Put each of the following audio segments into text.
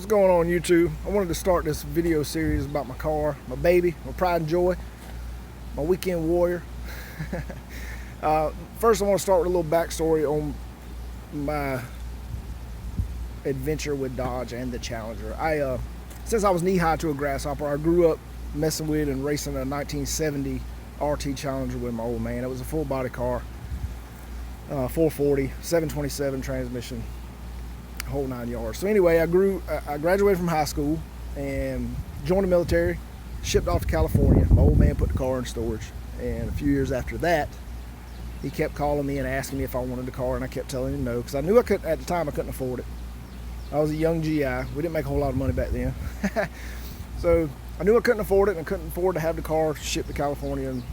What's going on, YouTube? I wanted to start this video series about my car, my baby, my pride and joy, my weekend warrior. First I want to start with a little backstory on my adventure with Dodge and the Challenger. Since I was knee-high to a grasshopper, I grew up messing with and racing a 1970 RT Challenger with my old man. It was a full body car, 440, 727 transmission, whole 9 yards. So anyway, I graduated from high school and joined the military, shipped off to California. My old man put the car in storage, and a few years after that, he kept calling me and asking me if I wanted the car, and I kept telling him no, because I knew at the time I couldn't afford it. I was a young GI. We didn't make a whole lot of money back then. So I knew I couldn't afford it, and I couldn't afford to have the car shipped to California and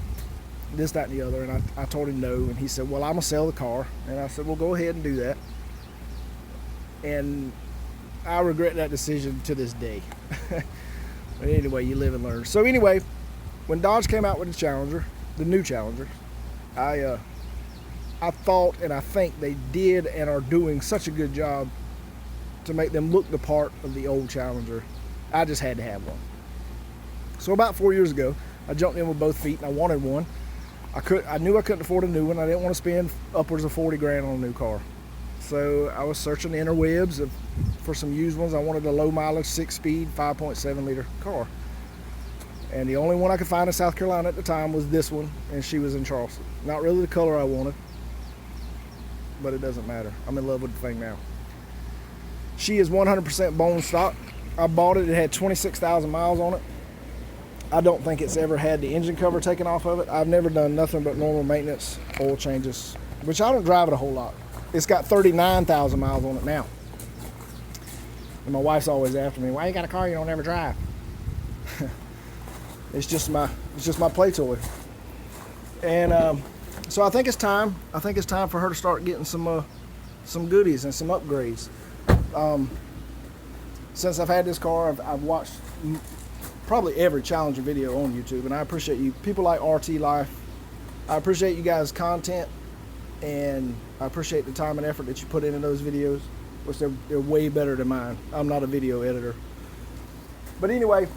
this, that, and the other. And I told him no, and he said, well, I'm gonna sell the car. And I said, well, go ahead and do that. And I regret that decision to this day. But anyway, you live and learn. So anyway, when Dodge came out with the Challenger, the new Challenger, I thought and I think they did and are doing such a good job to make them look the part of the old Challenger. I just had to have one. So about 4 years ago, I jumped in with both feet and I wanted one. I knew I couldn't afford a new one. I didn't want to spend upwards of 40 grand on a new car. So I was searching the interwebs for some used ones. I wanted a low mileage, 6-speed, 5.7 liter car. And the only one I could find in South Carolina at the time was this one, and she was in Charleston. Not really the color I wanted, but it doesn't matter. I'm in love with the thing now. She is 100% bone stock. I bought it, it had 26,000 miles on it. I don't think it's ever had the engine cover taken off of it. I've never done nothing but normal maintenance, oil changes, which I don't drive it a whole lot. It's got 39,000 miles on it now. And my wife's always after me, why you got a car you don't ever drive? It's just my play toy. And so I think it's time. I think it's time for her to start getting some goodies and some upgrades. Since I've had this car, I've watched probably every Challenger video on YouTube, and I appreciate you, people like RT Life. I appreciate you guys' content, and I appreciate the time and effort that you put into those videos, which they're way better than mine. I'm not a video editor. But anyway,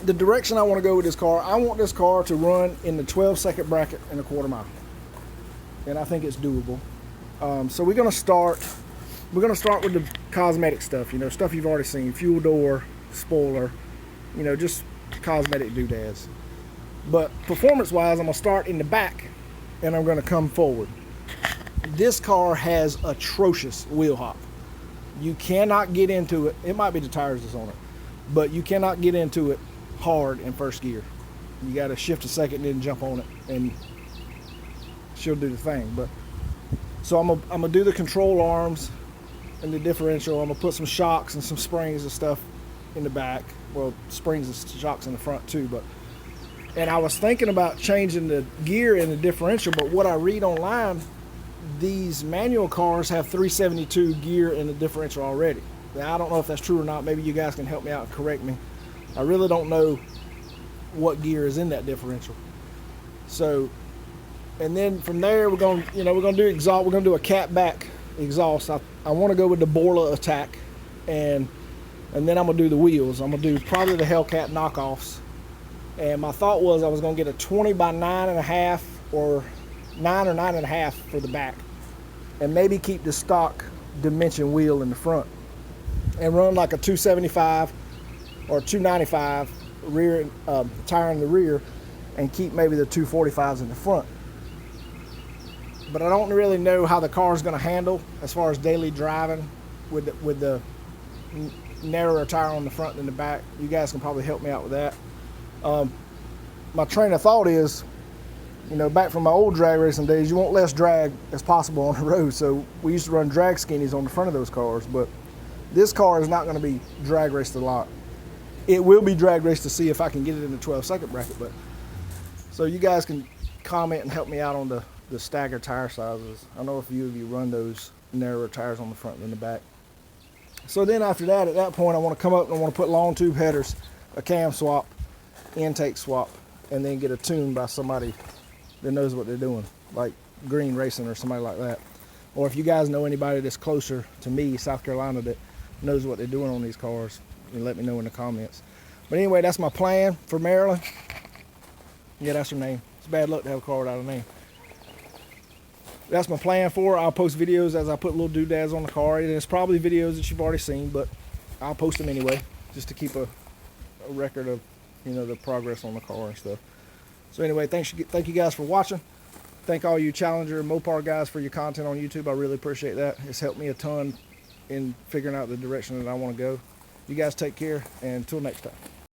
the direction I want to go with this car, I want this car to run in the 12-second bracket in a quarter mile, and I think it's doable. So we're gonna start with the cosmetic stuff, stuff you've already seen: fuel door, spoiler, just cosmetic doodads. But performance-wise, I'm gonna start in the back, and I'm gonna come forward. This car has atrocious wheel hop. You cannot get into it. It might be the tires that's on it, but you cannot get into it hard in first gear. You got to shift a second and then jump on it, and she'll do the thing. But so I'm gonna do the control arms and the differential. I'm gonna put some shocks and some springs and stuff in the back. Well, springs and shocks in the front too. And I was thinking about changing the gear in the differential, but what I read online, these manual cars have 372 gear in the differential already. Now, I don't know if that's true or not. Maybe you guys can help me out and correct me. I really don't know what gear is in that differential. So, and then from there we're going to do exhaust. We're going to do a cat back exhaust. I want to go with the Borla Attack, and then I'm going to do the wheels. I'm going to do probably the Hellcat knockoffs. And my thought was I was going to get a 20 by 9.5 or 9 or 9.5 for the back, and maybe keep the stock dimension wheel in the front and run like a 275 or 295 rear tire in the rear, and keep maybe the 245s in the front. But I don't really know how the car is going to handle as far as daily driving with the narrower tire on the front than the back. You guys can probably help me out with that. My train of thought is, back from my old drag racing days, you want less drag as possible on the road. So we used to run drag skinnies on the front of those cars, but this car is not going to be drag raced a lot. It will be drag raced to see if I can get it in the 12-second bracket. But so you guys can comment and help me out on the staggered tire sizes. I know a few of you run those narrower tires on the front than the back. So then after that, at that point, I want to come up and I want to put long tube headers, a cam swap, intake swap, and then get a tune by somebody that knows what they're doing, like Green Racing or somebody like that. Or if you guys know anybody that's closer to me, South Carolina, that knows what they're doing on these cars. And let me know in the comments. But anyway, that's my plan for Marilyn. Yeah, that's her name. It's bad luck to have a car without a name. That's my plan for her. I'll post videos as I put little doodads on the car. And it's probably videos that you've already seen, but I'll post them anyway, just to keep a record of, you know, the progress on the car and stuff. So anyway, thank you guys for watching. Thank all you Challenger and Mopar guys for your content on YouTube. I really appreciate that. It's helped me a ton in figuring out the direction that I want to go. You guys take care, and until next time.